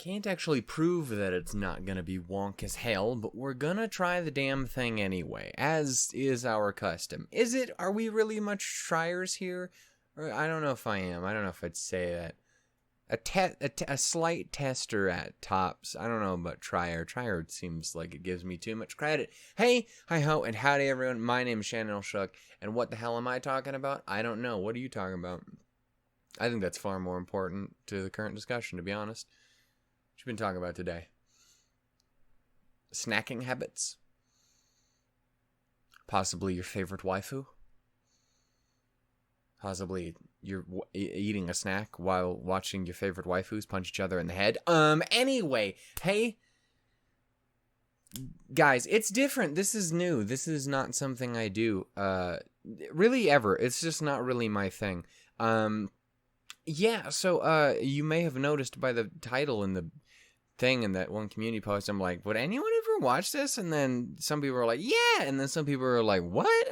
can't actually prove that it's not gonna be wonk as hell, but we're gonna try the damn thing anyway, as is our custom. Is it? Are we really much triers here? Or, I don't know if I am. I don't know if I'd say that. A slight tester at tops. I don't know about trier. Trier seems like it gives me too much credit. Hey, hi ho, and howdy everyone. My name is Shannon Elshook, and what the hell am I talking about? I don't know. What are you talking about? I think that's far more important to the current discussion, to be honest. What you been talking about today? Snacking habits? Possibly your favorite waifu? Possibly you're eating a snack while watching your favorite waifus punch each other in the head. Anyway, hey, guys, it's different. This is new. This is not something I do, really ever. It's just not really my thing. Yeah, so, you may have noticed by the title and the thing in that one community post, I'm like, would anyone ever watch this? And then some people are like, yeah, and then some people are like, what?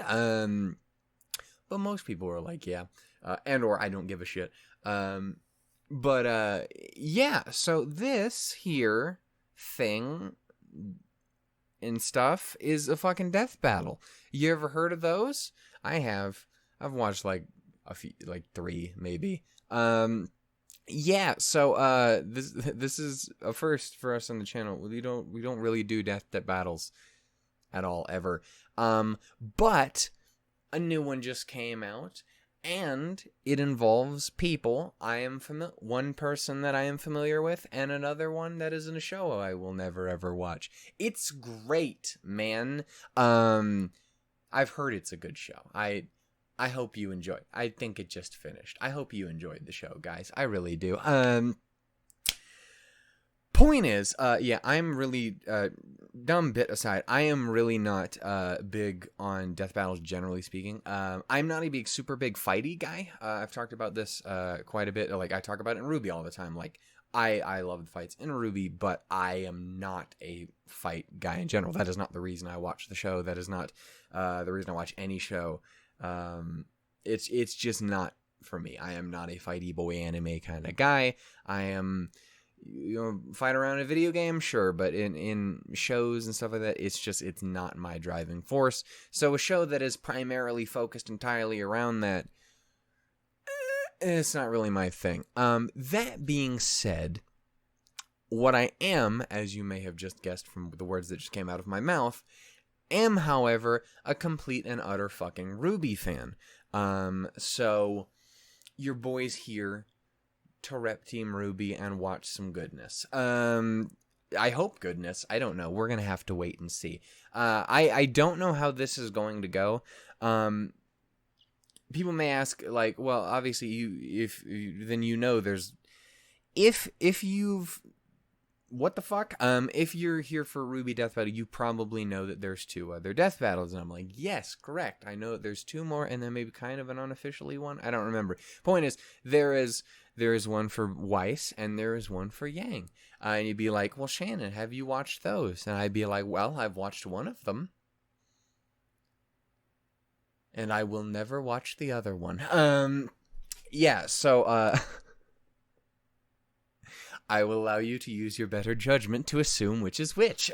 But most people are like, yeah, and or I don't give a shit. Yeah, so this here thing and stuff is a fucking death battle. You ever heard of those? I have. I've watched like a few, like 3 maybe. Yeah, so this is a first for us on the channel. We don't really do death battles at all ever. But a new one just came out, and it involves people I am one person that I am familiar with, and another one that is in a show I will never ever watch. It's great, man. I've heard it's a good show. I hope you enjoy. I think it just finished. I hope you enjoyed the show, guys. I really do. Point is, yeah, I'm really, dumb bit aside, I am really not, big on death battles, generally speaking. I'm not a super big fighty guy. I've talked about this, quite a bit. Like, I talk about it in RWBY all the time. Like, I love the fights in RWBY, but I am not a fight guy in general. That is not the reason I watch the show. That is not, the reason I watch any show. It's just not for me. I am not a fighty boy anime kind of guy. I am, fight around a video game, sure, but in shows and stuff like that, it's not my driving force. So a show that is primarily focused entirely around that, it's not really my thing. That being said, what I am, as you may have just guessed from the words that just came out of my mouth, am, however, a complete and utter fucking RWBY fan. So your boy's here to rep Team RWBY and watch some goodness. I hope goodness. I don't know. We're gonna have to wait and see. I don't know how this is going to go. People may ask, like, well, obviously then there's if you've what the fuck? If you're here for RWBY Death Battle, you probably know that there's 2 other death battles. And I'm like, yes, correct. I know that there's 2 more, and then maybe kind of an unofficially one. I don't remember. Point is, there is one for Weiss, and there is one for Yang. And you'd be like, well, Shannon, have you watched those? And I'd be like, well, I've watched one of them. And I will never watch the other one. Yeah, so, I will allow you to use your better judgment to assume which is which.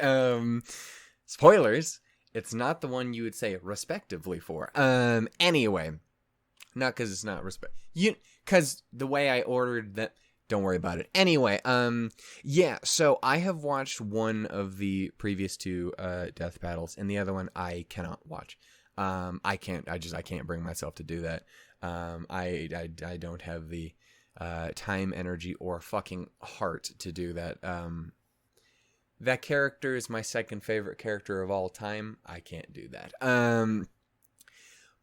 Spoilers, it's not the one you would say respectively for. Anyway, not because it's not because the way I ordered that, don't worry about it. Anyway, yeah, so I have watched one of the previous 2, death battles, and the other one I cannot watch. I can't bring myself to do that. I don't have the time, energy, or fucking heart to do that. That character is my second favorite character of all time. I can't do that.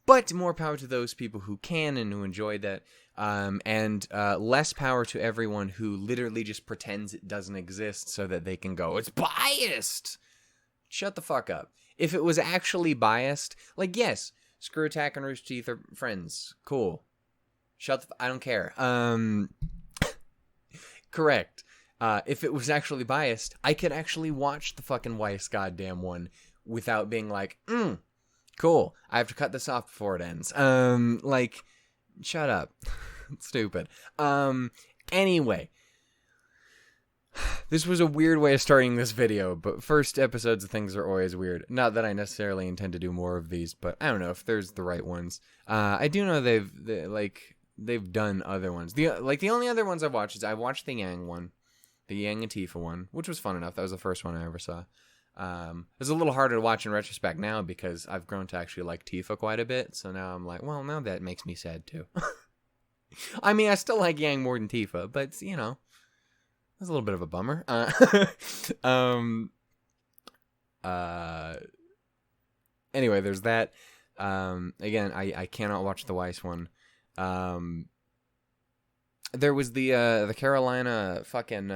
But more power to those people who can and who enjoy that. And less power to everyone who literally just pretends it doesn't exist so that they can go, it's biased! Shut the fuck up. If it was actually biased, like, yes, Screw Attack and RoosterTeeth are friends. Cool. I don't care. Correct. If it was actually biased, I could actually watch the fucking Weiss goddamn one without being like, cool, I have to cut this off before it ends. Like, shut up. Stupid. Anyway. This was a weird way of starting this video, but first episodes of things are always weird. Not that I necessarily intend to do more of these, but I don't know if there's the right ones. I do know they've done other ones. The only other ones I've watched is I've watched the Yang one, the Yang and Tifa one, which was fun enough. That was the first one I ever saw. It's a little harder to watch in retrospect now because I've grown to actually like Tifa quite a bit. So now I'm like, well, now that makes me sad too. I mean, I still like Yang more than Tifa, but you know. It's a little bit of a bummer. Anyway, there's that. Again, I cannot watch the Weiss one. There was the Carolina fucking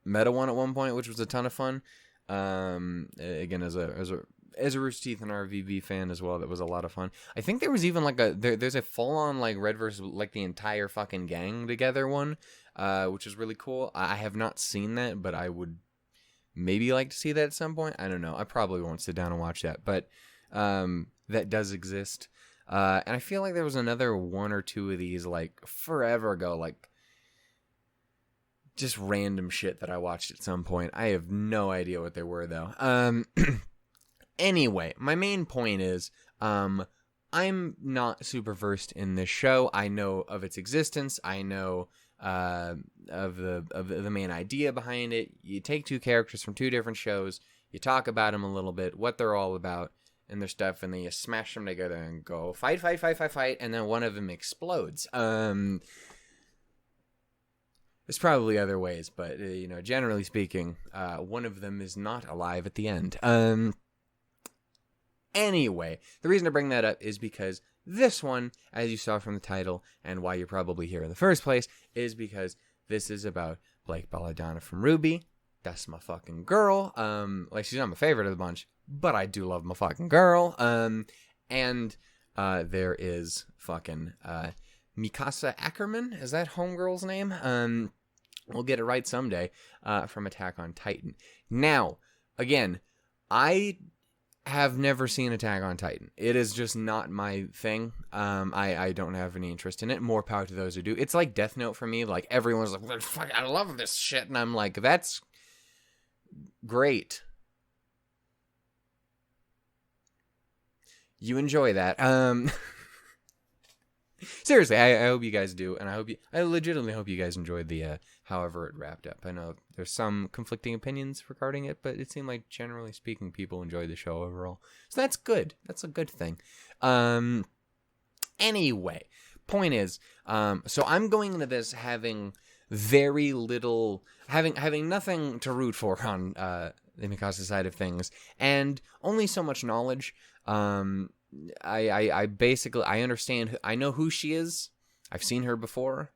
meta one at one point, which was a ton of fun. Again, as a RoosterTeeth and RWBY fan as well, that was a lot of fun. I think there was even like there's a full on like Red versus like the entire fucking gang together one, which is really cool. I have not seen that, but I would maybe like to see that at some point. I don't know. I probably won't sit down and watch that, but that does exist. And I feel like there was another one or two of these like forever ago, like just random shit that I watched at some point. I have no idea what they were though. Anyway, my main point is, I'm not super versed in this show. I know of its existence. I know of the main idea behind it. You take two characters from two different shows, you talk about them a little bit, what they're all about, and their stuff, and then you smash them together and go fight, and then one of them explodes. There's probably other ways, but you know, generally speaking, one of them is not alive at the end. Anyway, the reason to bring that up is because this one, as you saw from the title, and why you're probably here in the first place, is because this is about Belladonna from RWBY. That's my fucking girl. Like, she's not my favorite of the bunch, but I do love my fucking girl. And there is fucking Mikasa Ackerman. Is that homegirl's name? We'll get it right someday. From Attack on Titan. Now, again, I have never seen Attack on Titan. It is just not my thing. I don't have any interest in it. More power to those who do. It's like Death Note for me. Like, everyone's like, fuck, I love this shit. And I'm like, that's great. You enjoy that. Seriously, I hope you guys do, and I legitimately hope you guys enjoyed the however it wrapped up. I know there's some conflicting opinions regarding it, but it seemed like generally speaking, people enjoyed the show overall. So that's good. That's a good thing. Anyway, point is, so I'm going into this having very little, having nothing to root for on the Mikasa side of things, and only so much knowledge. I basically, I understand, I know who she is. I've seen her before.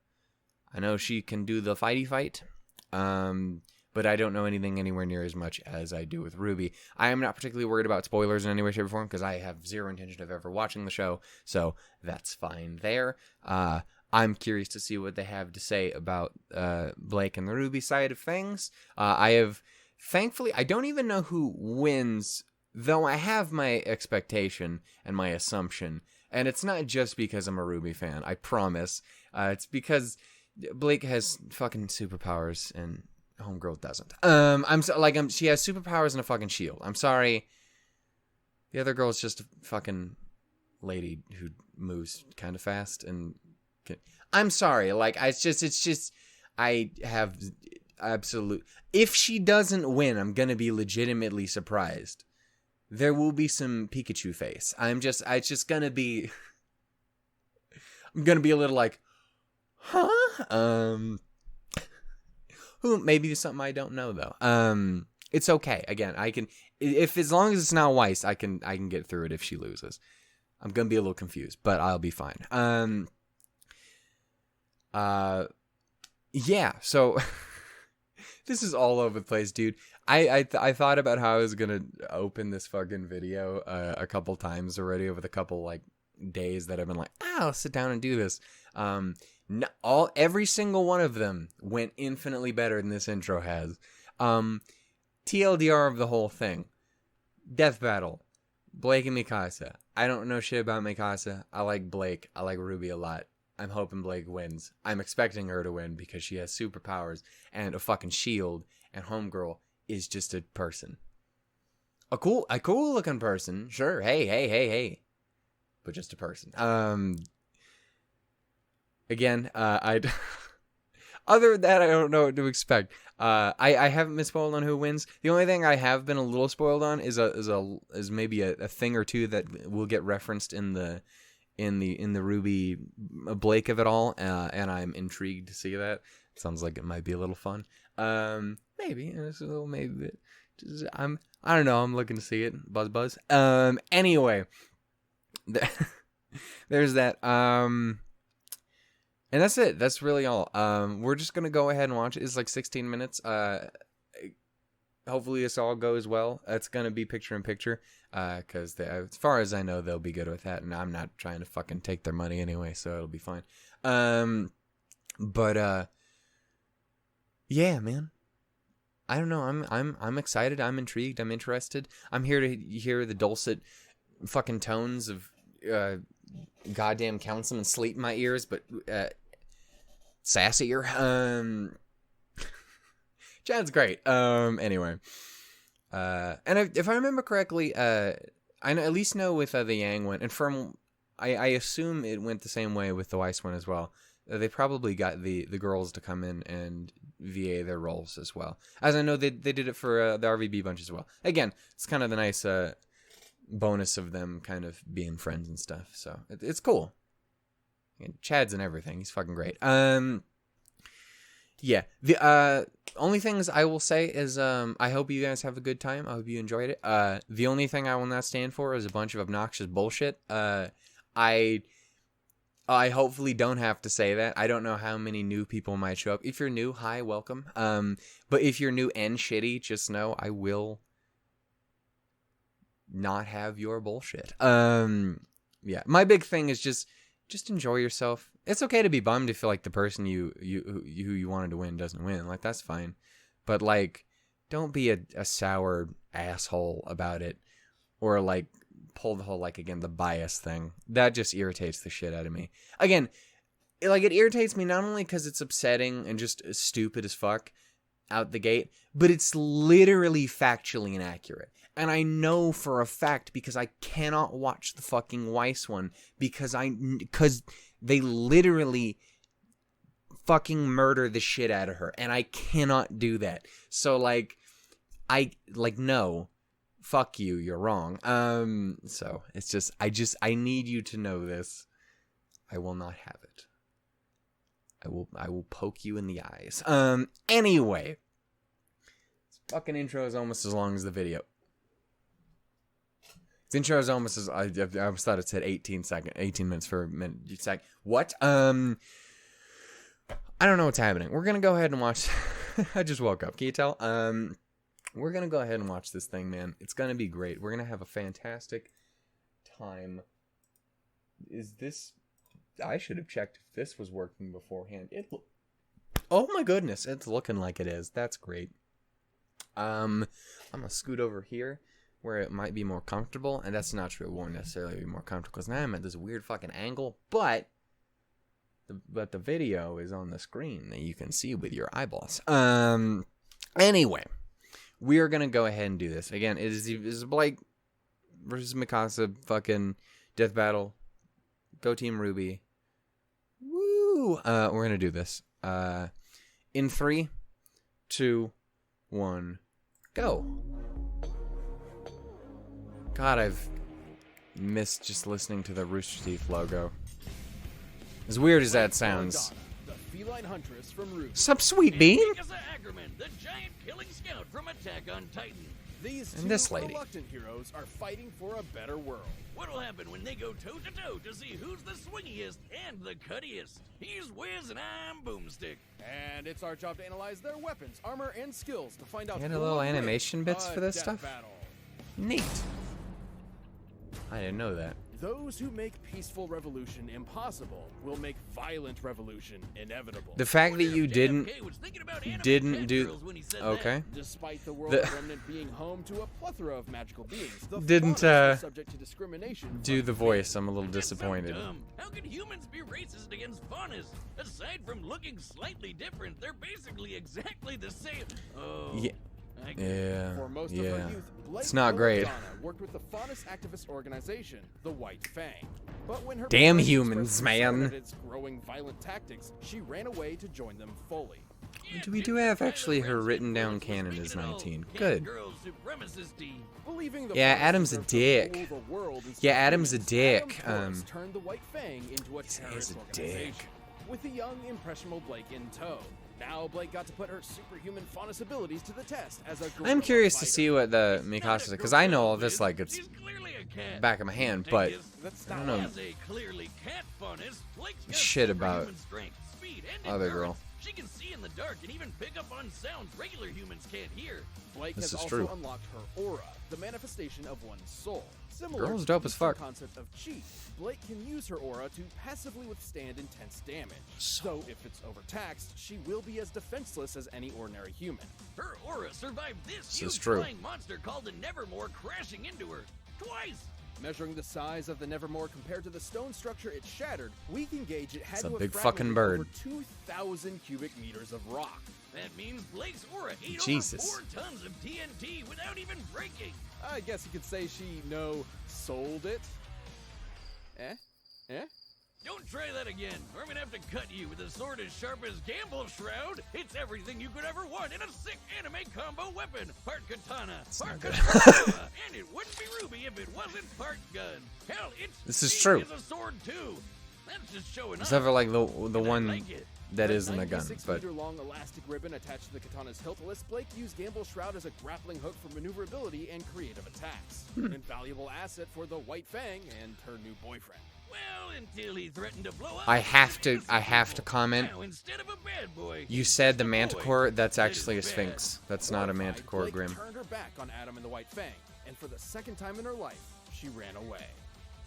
I know she can do the fighty fight. But I don't know anything anywhere near as much as I do with RWBY. I am not particularly worried about spoilers in any way, shape, or form, because I have zero intention of ever watching the show, so that's fine there. I'm curious to see what they have to say about Blake and the RWBY side of things. Thankfully, I don't even know who wins, though I have my expectation and my assumption, and it's not just because I'm a RWBY fan, I promise. It's because Blake has fucking superpowers and homegirl doesn't. She has superpowers and a fucking shield. I'm sorry. The other girl's just a fucking lady who moves kind of fast and I'm sorry. Like, it's just I have absolute. If she doesn't win, I'm gonna be legitimately surprised. There will be some Pikachu face. It's just gonna be. I'm gonna be a little like, huh? Who maybe something I don't know though. It's okay. Again, I can as long as it's not Weiss, I can get through it if she loses. I'm gonna be a little confused, but I'll be fine. Yeah. So this is all over the place, dude. I thought about how I was gonna open this fucking video a couple times already over the couple like days that I've been like, I'll sit down and do this. Every single one of them went infinitely better than this intro has. TLDR of the whole thing. Death battle. Blake and Mikasa. I don't know shit about Mikasa. I like Blake. I like RWBY a lot. I'm hoping Blake wins. I'm expecting her to win because she has superpowers and a fucking shield, and Homegirl is just a person. A cool looking person. Sure. Hey. But just a person. Again, I'd other than that, I don't know what to expect. I haven't been spoiled on who wins. The only thing I have been a little spoiled on is maybe a thing or two that will get referenced in the RWBY Blake of it all, and I'm intrigued to see that. It sounds like it might be a little fun. Maybe it's a little maybe. I don't know. I'm looking to see it. Buzz. Anyway, there's that. And that's it. That's really all. We're just gonna go ahead and watch it. It's like 16 minutes. Hopefully this all goes well. It's gonna be picture in picture. Because as far as I know, they'll be good with that, and I'm not trying to fucking take their money anyway, so it'll be fine. Yeah, man. I don't know. I'm excited. I'm intrigued. I'm interested. I'm here to hear the dulcet fucking tones of goddamn Councilman Sleep in my ears, but sassier. Chad's great. Anyway. And if I remember correctly, I at least know with the Yang one, and I assume it went the same way with the Weiss one as well. They probably got the girls to come in and VA their roles as well. As I know they did it for the RWBY bunch as well. Again, it's kind of the nice bonus of them kind of being friends and stuff. So it's cool. And Chad's and everything. He's fucking great. Yeah. The only things I will say is I hope you guys have a good time. I hope you enjoyed it. The only thing I will not stand for is a bunch of obnoxious bullshit. I hopefully don't have to say that. I don't know how many new people might show up. If you're new, hi, welcome. But if you're new and shitty, just know I will not have your bullshit. Yeah. My big thing is just enjoy yourself. It's okay to be bummed if like the person who you wanted to win doesn't win. Like that's fine. But like don't be a sour asshole about it, or like pull the whole like again the bias thing. That just irritates the shit out of me. Again, it irritates me not only cuz it's upsetting and just stupid as fuck out the gate, but it's literally factually inaccurate. And I know for a fact because I cannot watch the fucking Weiss one because they literally fucking murder the shit out of her, and I cannot do that. So no, fuck you, you're wrong. So it's just I need you to know this. I will not have it. I will poke you in the eyes. Anyway, this fucking intro is almost as long as the video. This intro is almost as I almost thought it said 18 minutes for a minute. What? I don't know what's happening. We're gonna go ahead and watch. I just woke up. Can you tell? We're gonna go ahead and watch this thing, man. It's gonna be great. We're gonna have a fantastic time. Is this? I should have checked if this was working beforehand. Oh my goodness, it's looking like it is. That's great. I'm gonna scoot over here where it might be more comfortable, and that's not true. It won't necessarily be more comfortable because now I'm at this weird fucking angle, but the video is on the screen that you can see with your eyeballs. Anyway, we are gonna go ahead and do this again. It is Blake versus Mikasa fucking death battle. Go Team RWBY. Woo! We're gonna do this. In 3, 2, 1, go. God, I've missed just listening to the RoosterTeeth logo. As weird as that sounds. The feline huntress from RWBY. Sup, sweet bean? Mikasa Ackerman, the giant killing scout from Attack on Titan. These And two this lady. reluctant heroes are fighting for a better world. What'll happen when they go toe-to-toe to see who's the swingiest and the cuttiest? He's Wiz and I'm Boomstick. And it's our job to analyze their weapons, armor, and skills to find out You had a who little will animation win bits a for this death stuff? battle. Neat. I didn't know that. Those who make peaceful revolution impossible will make violent revolution inevitable. The fact that you didn't do When he said okay. Despite the world The- remnant being home to a plethora of magical beings, the Didn't, fauna is subject to discrimination do from the voice. I'm a little disappointed. Dumb. How can humans be racist against faunas? Aside from looking slightly different, they're basically exactly the same. Oh, Yeah. I get it. Yeah. For most of Yeah. her youth, Blake It's not great. Belladonna worked with the faunist activist organization, the White Fang. But when her Damn parents humans, expressed man. concern at its growing violent tactics, she ran away to join them fully. We do have actually her written down canon is 19. Good. Believing the Yeah, faunus Adam's a deserve to dick. rule the world instead Yeah, of Adam's a humans, dick. Adam Forrest turned the White Fang into a He's terrorist a organization. dick. With the young, impressionable Blake in tow. Now Blake got to put her superhuman faunus abilities to the test as a I'm guerrilla curious to fighter. see what the Mikasa said, because I know all this like it's back of my hand, but That's I not don't know As a clearly cat faunus, Blake's got shit about superhuman strength, speed, and other endurance. girl. She can see in the dark and even pick up on sounds regular humans can't hear. Blake This has is also true. unlocked her aura, the manifestation of one's soul. Similar Girl's to dope the as fuck. Eastern concept of chi, Blake can use her aura to passively withstand intense damage. So if it's overtaxed, she will be as defenseless as any ordinary human. Her aura survived this is huge true. flying monster called the Nevermore crashing into her twice. Measuring the size of the Nevermore compared to the stone structure it shattered, we can gauge it had It's a to have big fragmented fucking bird. over 2,000 cubic meters of rock. That means Blake's aura ate Jesus. over 4 tons of TNT without even breaking. I guess you could say she sold it. Eh? Don't try that again, or I'm gonna have to cut you with a sword as sharp as Gamble's Shroud. It's everything you could ever want in a sick anime combo weapon. Part katana, part katana, and it wouldn't be Ruby if it wasn't part gun. Hell, it's This is speed true. as a sword too. That's just showing except for off. like the And I one like it. that isn't a gun, 96 but meter long elastic ribbon attached to the katana's hilt lets Blake use Gamble's Shroud as a grappling hook for maneuverability and creative attacks. Hmm. An invaluable asset for the White Fang and her new boyfriend. Well, until he threatened to blow up. I have to comment. Now, instead of a bad boy, You he's said the just a boy Manticore, that's that is actually a bad. Sphinx. That's not a Horrified, Manticore, Blake Grim. turned her back on Adam and the White Fang, and for the second time in her life, she ran away.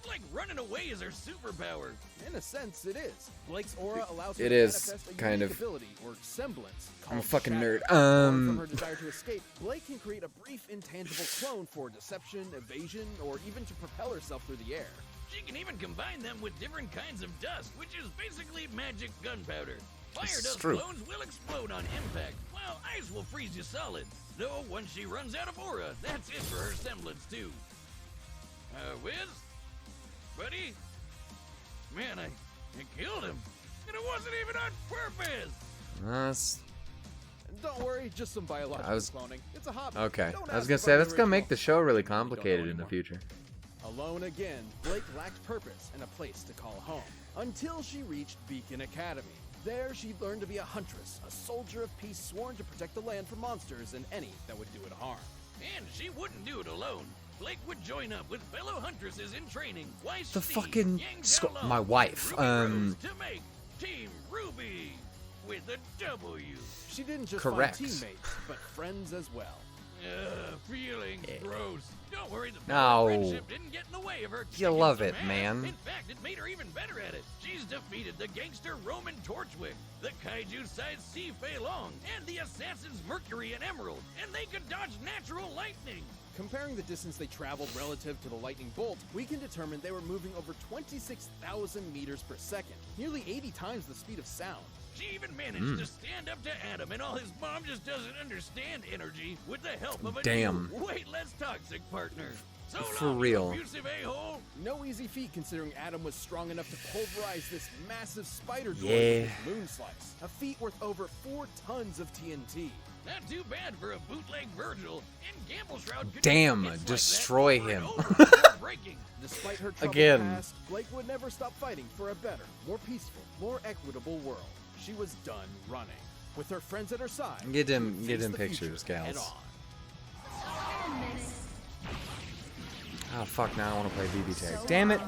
Like running away is her superpower. In a sense, it is. Blake's aura allows her It to is, manifest a kind unique of. ability or semblance. I'm a called fucking shatter. nerd. Born from her desire to escape, Blake can create a brief, intangible clone for deception, evasion, or even to propel herself through the air. She can even combine them with different kinds of dust, which is basically magic gunpowder. Fire This is dust true. clones will explode on impact, while ice will freeze you solid. Though once she runs out of aura, that's it for her semblance too. Wiz? Buddy? Man, I killed him. And it wasn't even on purpose! That's And don't worry, just some biological I was- cloning. It's a hobby. okay. Don't I was ask gonna if say I'm that's gonna make the original. show really Don't know complicated in the anymore. future. Alone again, Blake lacked purpose and a place to call home, until she reached Beacon Academy. There, she learned to be a huntress, a soldier of peace sworn to protect the land from monsters and any that would do it harm. And she wouldn't do it alone. Blake would join up with fellow huntresses in training. Weiss The Steve, fucking Yang sco- Xiaolong, my wife, Ruby Rose to make Team Ruby with a W. She didn't just Correct. find teammates, but friends as well. Feeling gross. Don't worry, the No. friendship didn't get in the way of her. You kicking love some it, ass. man. In fact, it made her even better at it. She's defeated the gangster Roman Torchwick, the kaiju-sized Sea Fei Long, and the assassins Mercury and Emerald, and they could dodge natural lightning. Comparing the distance they traveled relative to the lightning bolt, we can determine they were moving over 26,000 meters per second, nearly 80 times the speed of sound. She even managed to stand up to Adam and all his mom just doesn't understand energy with the help of a Damn. new, way less toxic partner. So For long, you real. abusive a-hole. No easy feat considering Adam was strong enough to pulverize this massive spider droid Yeah. with his moon slice, a feat worth over 4 tons of TNT. Not too bad for a bootleg Virgil, and Gamble Shroud could Damn, hits like that destroy over and him. over before breaking. Despite her troubled Again. past, Blake would never stop fighting for a better, more peaceful, more equitable world. She was done running. With her friends at her side, Get she him- would get face him the pictures, future head gals. on. Oh fuck! Now I want to play BB tag. Damn it!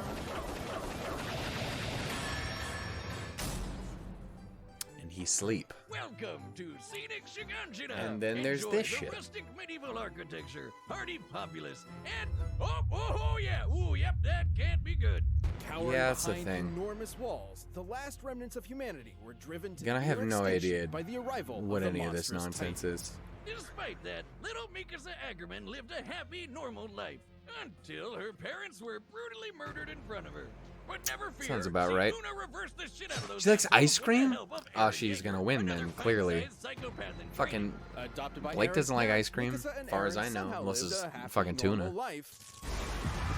and he sleep. Welcome to scenic Shiganshina. And then there's Enjoy this the shit. rustic medieval architecture, hardy populace, and oh yeah, ooh, yep, that can't be good. Towering Yeah, that's the behind thing. enormous walls, the last remnants of humanity were driven to Again, I have near no extinction idea by the arrival what of the any of this monstrous nonsense Titan. is. Despite that, little Mikasa Ackerman lived a happy, normal life until her parents were brutally murdered in front of her. But never fear, Sounds about she right. Luna reversed the shit out of those She likes assholes ice with the cream? help of Oh, Aaron she's Yeager, gonna win another then, clearly. fight-sized psychopath in Fucking training. Adopted by Blake Aaron's doesn't like parents, ice cream, Mikasa and far as Aaron I know, somehow unless lived it's a happy, fucking tuna. normal life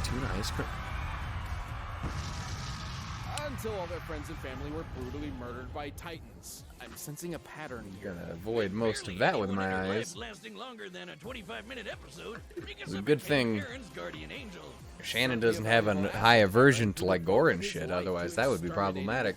tuna ice cream. until all their friends and family were brutally murdered by Titans. I'm sensing a pattern here. Gotta avoid most of that with Barely my anyone in her eyes. life lasting longer than a 25-minute episode. It's a good thing Aaron's guardian angel. Shannon doesn't have a high aversion to like gore and shit, otherwise that would be problematic.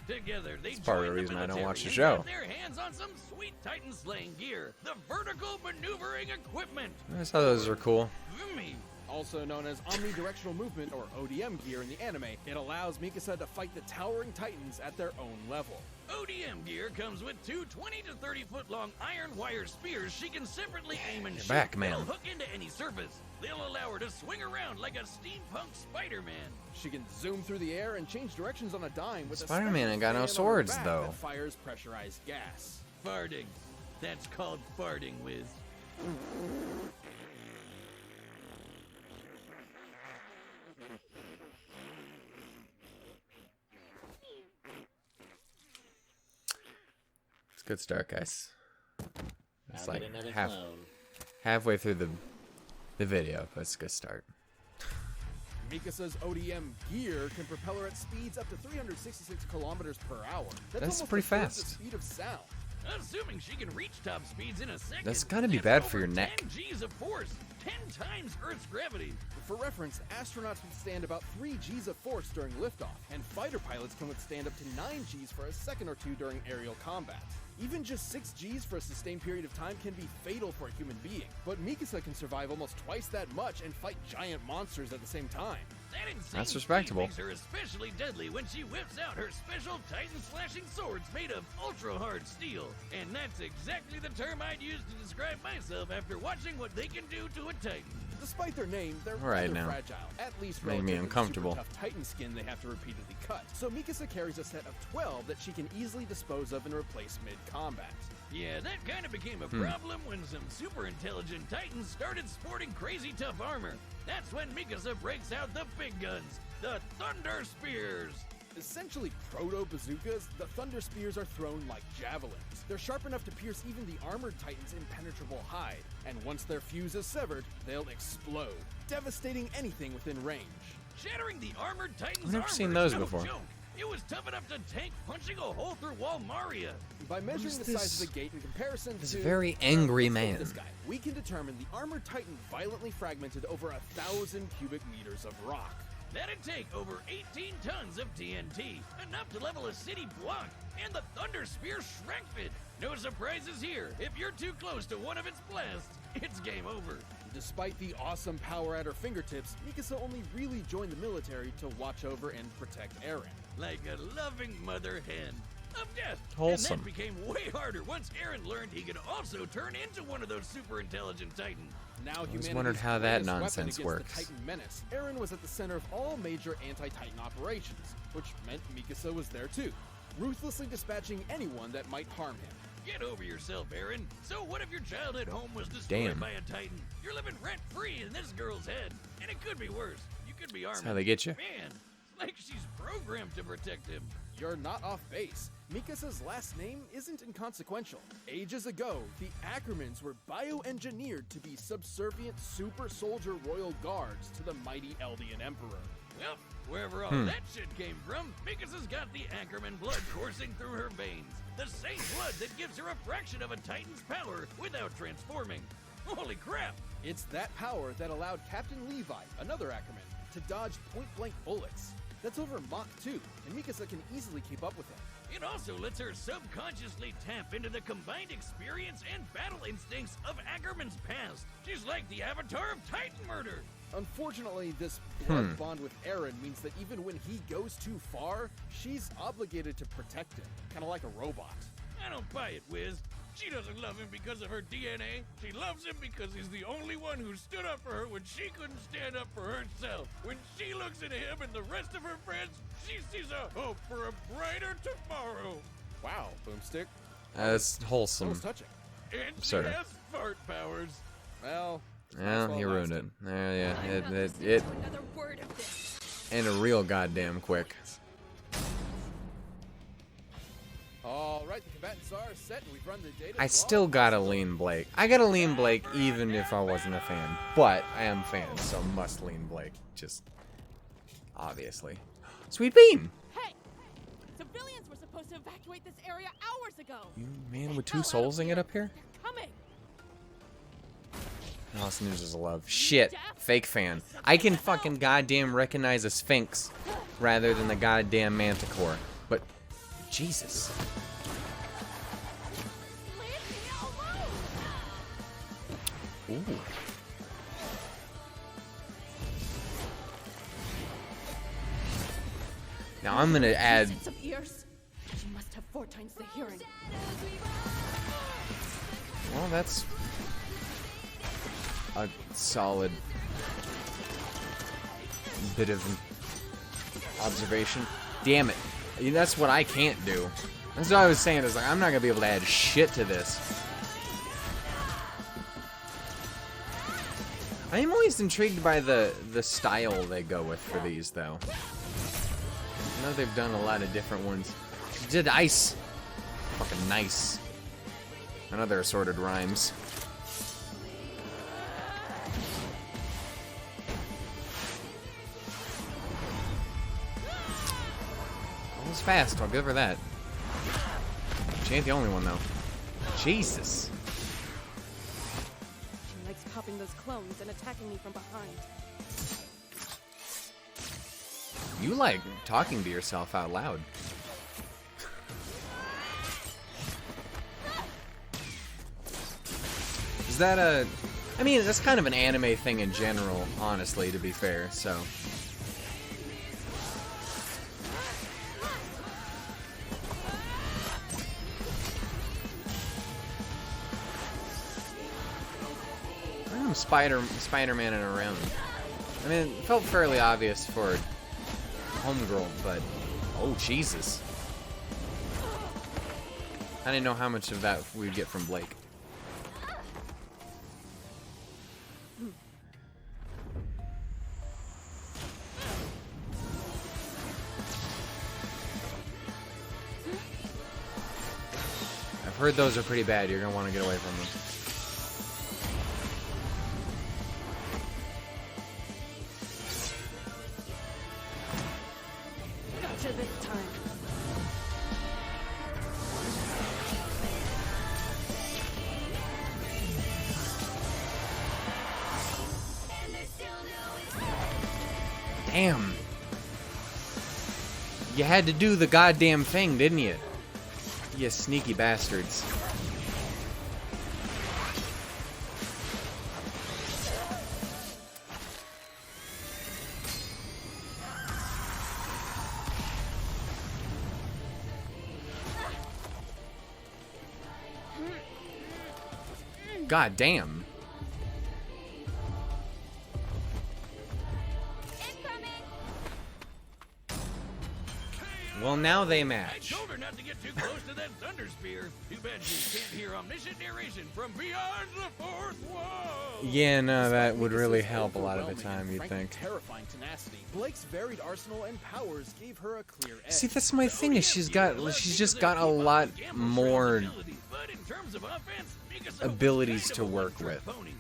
Together, they It's part of the joined reason I don't military watch the and show. got their hands on some sweet Titan slaying gear, the vertical maneuvering equipment. I just thought those were cool. Vimy. Also known as omnidirectional movement or ODM gear in the anime, it allows Mikasa to fight the towering Titans at their own level. ODM gear comes with two 20 to 30 foot long iron wire spears she can separately aim and shoot. back, man. They'll hook into any surface. They'll allow her to swing around like a steampunk Spider-Man. She can zoom through the air and change directions on a dime with Spider-Man a ain't got no special fan on her swords, back though. that fires pressurized gas. Farting. That's called farting, Wiz. It's a good start, guys. It's I'll like get another half, clone. halfway through the video, but it's a good start. Mikasa's ODM gear can propel her at speeds up to 366 kilometers per hour. That's almost pretty a third fast. The speed of sound. Assuming she can reach top speeds in a second. That's gotta be that's bad over for your neck. 10 G's of force. 10 times Earth's gravity. For reference, astronauts withstand about 3 G's of force during liftoff, and fighter pilots can withstand up to 9 G's for a second or two during aerial combat. Even just 6 G's for a sustained period of time can be fatal for a human being, but Mikasa can survive almost twice that much and fight giant monsters at the same time. That insane That's speed respectable. makes her especially deadly when she whips out her special Titan slashing swords made of ultra hard steel. And that's exactly the term I'd use to describe myself after watching what they can do to a Titan. Despite their name, they're All right, rather now. fragile, at least Made me relative to the uncomfortable. super tough Titan skin they have to repeatedly cut. So Mikasa carries a set of 12 that she can easily dispose of and replace mid-combat. Yeah, that kind of became a problem when some super intelligent Titans started sporting crazy tough armor. That's when Mikasa breaks out the big guns, the Thunder Spears. Essentially proto-bazookas, the Thunder Spears are thrown like javelins. They're sharp enough to pierce even the armored Titan's impenetrable hide, and once their fuse is severed, they'll explode, devastating anything within range. Shattering the armored Titan's I've never armor seen is those no before. joke. It was tough enough to tank punching a hole through Wall Maria. By measuring is the size this? of the gate in comparison This to very angry let's go with man. this guy, we can determine the armored Titan violently fragmented over 1,000 cubic meters of rock. That'd take over 18 tons of TNT, enough to level a city block, and the Thunder Spear shreked it. No surprises here. If you're too close to one of its blasts, it's game over. Despite the awesome power at her fingertips, Mikasa only really joined the military to watch over and protect Eren. Like a loving mother hen of death. Wholesome. And that became way harder once Eren learned he could also turn into one of those super intelligent Titans. Now always wondered how that nonsense works. The Titan menace. Eren was at the center of all major anti-Titan operations, which meant Mikasa was there too, ruthlessly dispatching anyone that might harm him. Get over yourself, Eren. So what if your childhood home was destroyed Damn. by a Titan? You're living rent-free in this girl's head. And it could be worse. You could be Armin. how they get you. Man, it's like she's programmed to protect him. You're not off base. Mikasa's last name isn't inconsequential. Ages ago, the Ackermans were bioengineered to be subservient super soldier royal guards to the mighty Eldian Emperor. Well, wherever all that shit came from, Mikasa's got the Ackerman blood coursing through her veins. The same blood that gives her a fraction of a Titan's power without transforming. Holy crap! It's that power that allowed Captain Levi, another Ackerman, to dodge point-blank bullets. That's over Mach 2, and Mikasa can easily keep up with him. It also lets her subconsciously tap into the combined experience and battle instincts of Ackerman's past. She's like the avatar of Titan murder. Unfortunately, this blood bond with Aaron means that even when he goes too far, she's obligated to protect him, kind of like a robot. I don't buy it, Wiz. She doesn't love him because of her DNA. She loves him because he's the only one who stood up for her when she couldn't stand up for herself. When she looks at him and the rest of her friends, she sees a hope for a brighter tomorrow. Wow, Boomstick. That's That wholesome. was touching. And she Sir. has fart powers. Well, Well, he ruined it. Yeah, it Another word of this. ended real goddamn quick. all right, the combatants are set, and we've run the data. I still gotta lean Blake. I gotta lean Blake even if I wasn't a fan. But I am a fan, so must lean Blake. Just obviously. Sweet Bean! Hey! Civilians were supposed to evacuate this area hours ago. You man with two souls in it up here? They're coming. Lost News is a love. Shit. Fake fan. I can fucking goddamn recognize a Sphinx rather than the goddamn Manticore. But, Jesus. Ooh. Now I'm gonna add. Sets of ears. She must have 4 times the hearing. Well, that's a solid bit of observation. Damn it. That's what I can't do. That's what I was saying, is like, I'm not gonna be able to add shit to this. I am always intrigued by the style they go with for these, though. I know they've done a lot of different ones. She did ice. Fucking nice. And other assorted rhymes. That was fast, I'll give her that. She ain't the only one, though. Jesus. She likes popping those clones and attacking me from behind. You like talking to yourself out loud. Is that a... I mean, that's kind of an anime thing in general, honestly, to be fair, so... I'm Spider-Man around. I mean, it felt fairly obvious for Homegirl, but... Oh, Jesus. I didn't know how much of that we'd get from Blake. I've heard those are pretty bad. You're gonna want to get away from them. Gotcha this time. Damn. You had to do the goddamn thing, didn't you? You sneaky bastards. God damn. Well, now they I match. told her not to get too close to that thunder spear. Too bad she can't hear omniscient narration from beyond the fourth wall. Yeah, no, that Despite would really Mikasa's help a lot of the overwhelming time, and you'd frankly think. terrifying tenacity, Blake's varied arsenal and powers gave her a clear edge. See, that's my thing, is she's just got a lot more But in terms of offense, Mikasa abilities was to kind of a work one-trick with. pony.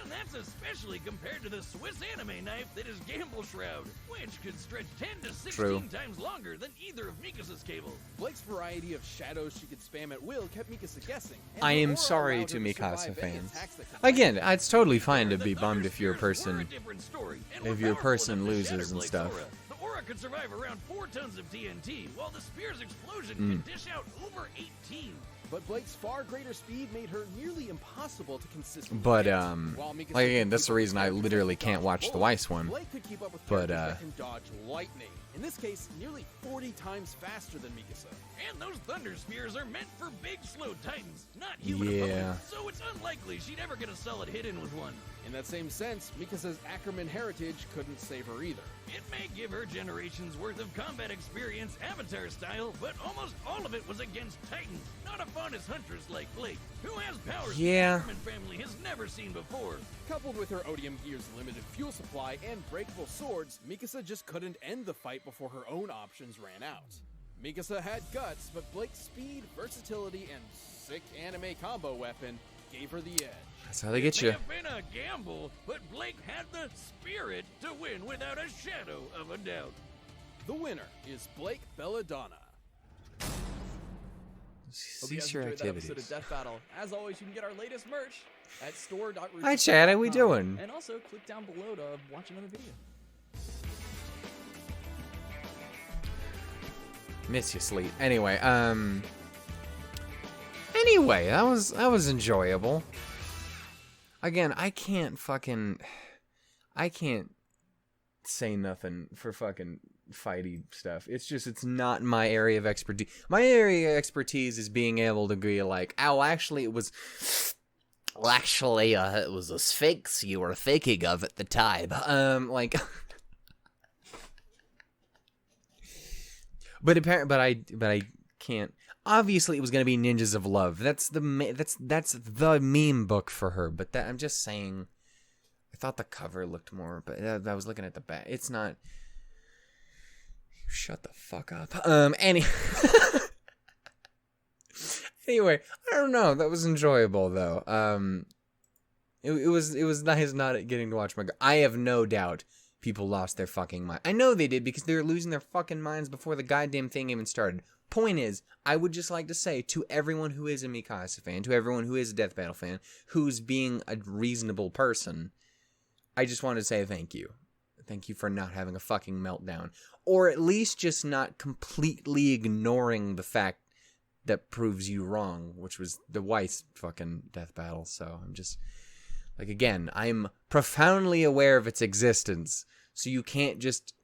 And that's especially compared to the Swiss anime knife that is Gamble Shroud, which could stretch 10 to 16 True. times longer than either of Mikasa's cables. Blake's variety of shadows she could spam at will kept Mikasa guessing. and I her am aura sorry allowed to her Mikasa survive any fans. attacks that could Again, find her. it's totally fine to The be Thunder bummed if your Spears were a person different story, and if were your powerful person enough to loses shatter and Blake's stuff. aura. The aura could survive around 4 tons of TNT, while the spear's explosion could dish out over 18. but Blake's far greater speed made her nearly impossible to consistently But hit. While Mikasa like again, could that's keep the up with reason I characters literally that can can't dodge watch the bullets, Weiss one. Blake could keep up with But, characters that can dodge lightning. In this case, nearly 40 times faster than Mikasa. And those thunder spears are meant for big, slow titans, not human Yeah. opponents, so it's unlikely she'd ever get a solid hit in with one. In that same sense, Mikasa's Ackerman heritage couldn't save her either. It may give her generations worth of combat experience Avatar style, but almost all of it was against titans, not a fondest huntress like Blake, who has powers Yeah. the Ackerman family has never seen before. Coupled with her Odium Gear's limited fuel supply and breakable swords, Mikasa just couldn't end the fight before her own options ran out. Mikasa had guts, but Blake's speed, versatility, and sick anime combo weapon gave her the edge. That's how they get It you. may have been a gamble, but Blake had the spirit to win without a shadow of a doubt. The winner is Blake Belladonna. Hope you guys Cease your enjoyed that episode activities. of Death Battle. As always, you can get our latest merch at store.roosterteeth.com. Hi, Chad. How we doing? And also click down below to watch another video. Miss you, Sleet. Anyway, that was enjoyable. Again, I can't say nothing for fucking fighty stuff. It's not my area of expertise. My area of expertise is being able to be like, oh, actually, it was a sphinx you were thinking of at the time. But I can't. Obviously, it was gonna be Ninjas of Love. That's the meme book for her. But I'm just saying. I thought the cover looked more, but I was looking at the back. It's not. Shut the fuck up. Anyway, I don't know. That was enjoyable though. It was nice not getting to watch my. I have no doubt people lost their fucking mind. I know they did because they were losing their fucking minds before the goddamn thing even started. Point is, I would just like to say to everyone who is a Mikasa fan, to everyone who is a Death Battle fan, who's being a reasonable person, I just want to say thank you. Thank you for not having a fucking meltdown. Or at least just not completely ignoring the fact that proves you wrong, which was the Weiss fucking Death Battle. So I'm just, like, again, I'm profoundly aware of its existence, so you can't just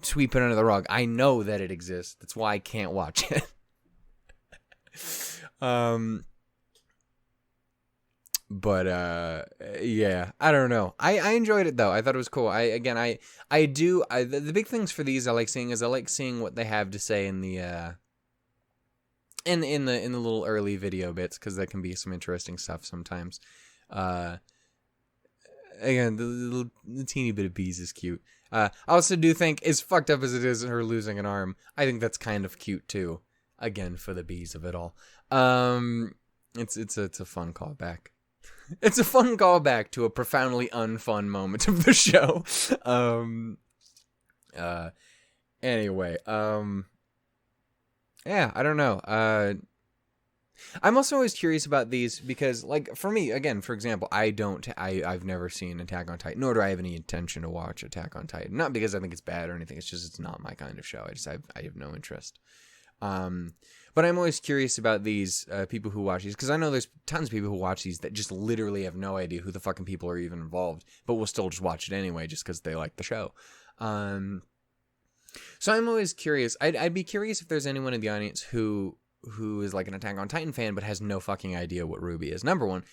sweep it under the rug. I know that it exists. That's why I can't watch it. Yeah, I don't know. I enjoyed it though. I thought it was cool. The big things for these I like seeing what they have to say in the in the little early video bits, because that can be some interesting stuff sometimes. Again, the teeny bit of bees is cute. I also do think, as fucked up as it is her losing an arm, I think that's kind of cute too. Again, for the bees of it all. It's a fun callback. It's a fun callback to a profoundly unfun moment of the show. Anyway, yeah, I don't know. I'm also always curious about these because, like, for me, again, for example, I've never seen Attack on Titan, nor do I have any intention to watch Attack on Titan. Not because I think it's bad or anything. It's just, it's not my kind of show. I have no interest. But I'm always curious about these people who watch these, because I know there's tons of people who watch these that just literally have no idea who the fucking people are even involved, but will still just watch it anyway just because they like the show. So I'm always curious. I'd be curious if there's anyone in the audience who is like an Attack on Titan fan but has no fucking idea what RWBY is. Number one,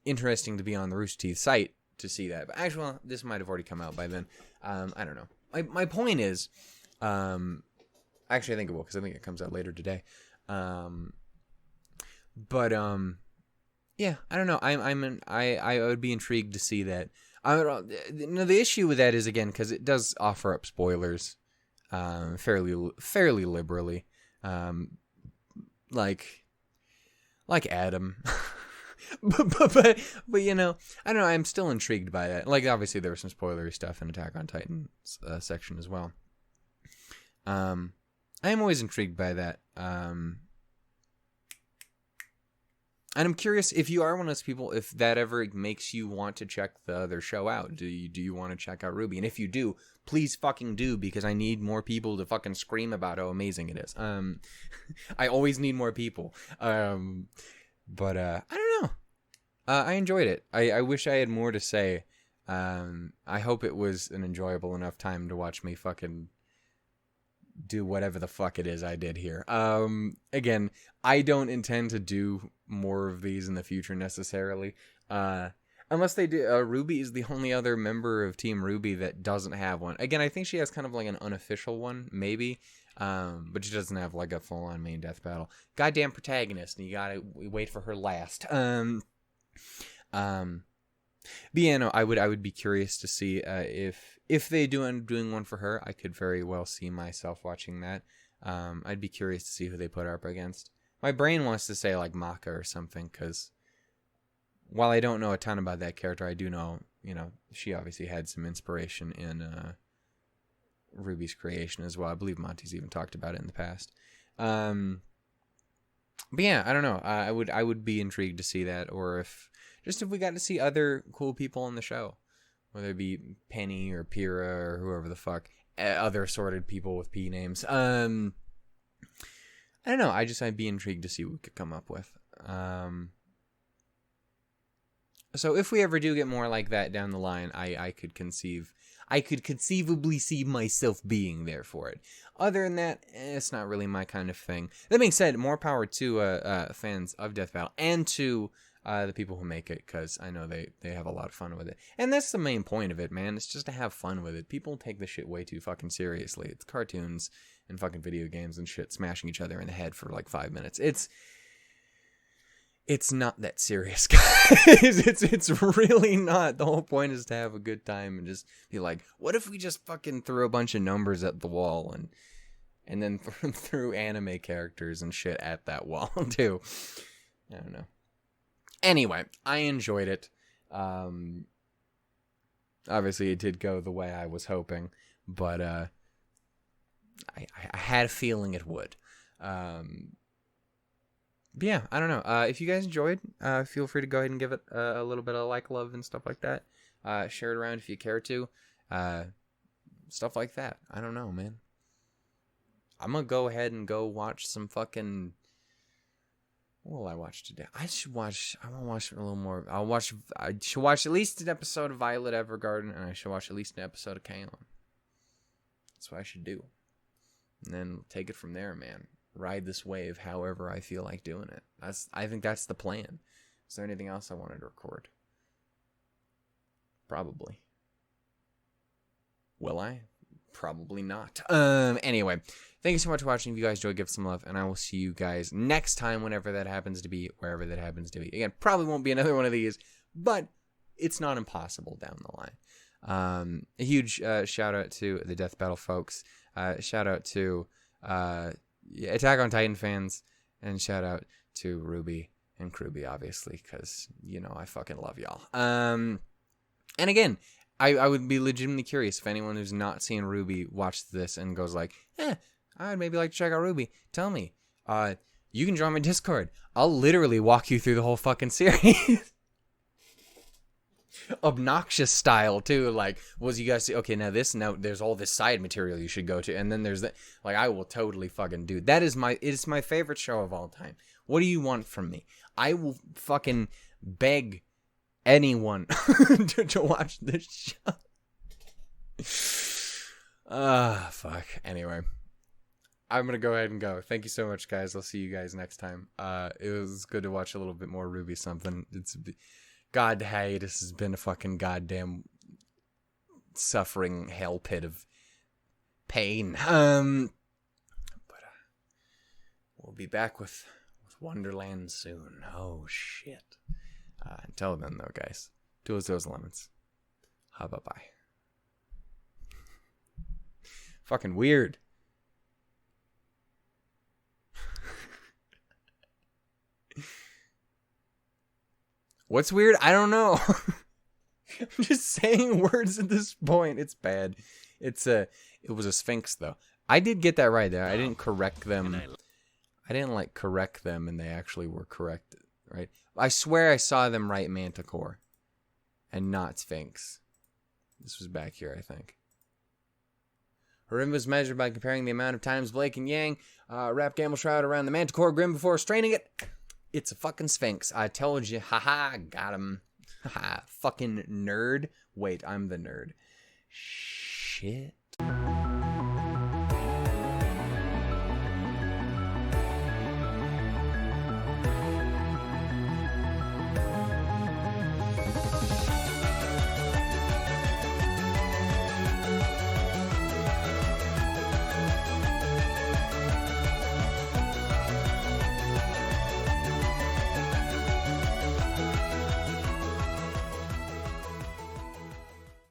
interesting to be on the RoosterTeeth site to see that. But actually, well, this might have already come out by then. I don't know. My point is... Actually, I think it will, because I think it comes out later today. Yeah, I don't know. I would be intrigued to see that. The issue with that is, again, because it does offer up spoilers, fairly liberally, like Adam. but you know, I don't know. I'm still intrigued by that. Like, obviously, there was some spoilery stuff in Attack on Titan section as well. I am always intrigued by that. And I'm curious if you are one of those people, if that ever makes you want to check the other show out. Do you want to check out RWBY? And if you do, please fucking do, because I need more people to fucking scream about how amazing it is. I always need more people. But I don't know. I enjoyed it. I wish I had more to say. I hope it was an enjoyable enough time to watch me fucking do whatever the fuck it is I did here. Again, I don't intend to do more of these in the future necessarily. Unless they do. RWBY is the only other member of Team RWBY that doesn't have one. Again, I think she has kind of like an unofficial one, maybe. But she doesn't have like a full-on main death battle. Goddamn protagonist, and you gotta wait for her last. But yeah, no, I would be curious to see if they do end up doing one for her. I could very well see myself watching that. I'd be curious to see who they put her up against. My brain wants to say like Maka or something, because while I don't know a ton about that character, I do know, she obviously had some inspiration in RWBY's creation as well. I believe Monty's even talked about it in the past. But yeah, I don't know. I would be intrigued to see that, or if we got to see other cool people on the show, whether it be Penny or Pyrrha or whoever the fuck, other assorted people with P names. I don't know. I'd be intrigued to see what we could come up with. So if we ever do get more like that down the line, I could conceivably see myself being there for it. Other than that, it's not really my kind of thing. That being said, more power to fans of Death Battle and to the people who make it, because I know they have a lot of fun with it. And that's the main point of it, man. It's just to have fun with it. People take this shit way too fucking seriously. It's cartoons and fucking video games and shit smashing each other in the head for like 5 minutes. It's not that serious, guys. It's really not. The whole point is to have a good time and just be like, what if we just fucking threw a bunch of numbers at the wall and then threw anime characters and shit at that wall too? I don't know. Anyway, I enjoyed it. Obviously, it did go the way I was hoping, but I had a feeling it would. But yeah, I don't know. If you guys enjoyed, feel free to go ahead and give it a little bit of like, love, and stuff like that. Share it around if you care to. Stuff like that. I don't know, man. I'm going to go ahead and go watch some fucking... What will I watch today? I want to watch a little more. I should watch at least an episode of Violet Evergarden, and I should watch at least an episode of Kaon. That's what I should do. And then take it from there, man. Ride this wave however I feel like doing it. I think that's the plan. Is there anything else I wanted to record? Probably. Will I? Probably not. Anyway, thank you so much for watching. If you guys enjoyed, give some love, and I will see you guys next time, whenever that happens to be, wherever that happens to be. Again, probably won't be another one of these, but it's not impossible down the line. A huge shout out to the Death Battle folks. Shout out to Attack on Titan fans, and shout out to RWBY and Krewby, obviously, because, I fucking love y'all. And again, I would be legitimately curious if anyone who's not seen RWBY watched this and goes like, I'd maybe like to check out RWBY. Tell me. You can join my Discord. I'll literally walk you through the whole fucking series. Obnoxious style too, like, was you guys see, okay, now there's all this side material you should go to, and then there's that, like, I will totally fucking do that. It's my favorite show of all time. What do you want from me? I will fucking beg anyone to watch this show. Fuck. Anyway, I'm gonna go ahead and go. Thank you so much, guys. I'll see you guys next time. It was good to watch a little bit more RWBY something. God, hiatus has been a fucking goddamn suffering hell pit of pain. But we'll be back with Wonderland soon. Oh, shit. Until then, though, guys, toodles, those lemons. Bye-bye. Fucking weird. What's weird? I don't know. I'm just saying words at this point. It's bad. It was a sphinx, though. I did get that right there. I didn't correct them. I didn't correct them, and they actually were correct, right? I swear I saw them write Manticore and not Sphinx. This was back here, I think. Her rim was measured by comparing the amount of times Blake and Yang wrapped Gamble Shroud around the Manticore Grim before straining it. It's a fucking Sphinx. I told you. Haha, got him. Haha, fucking nerd. Wait, I'm the nerd. Shit.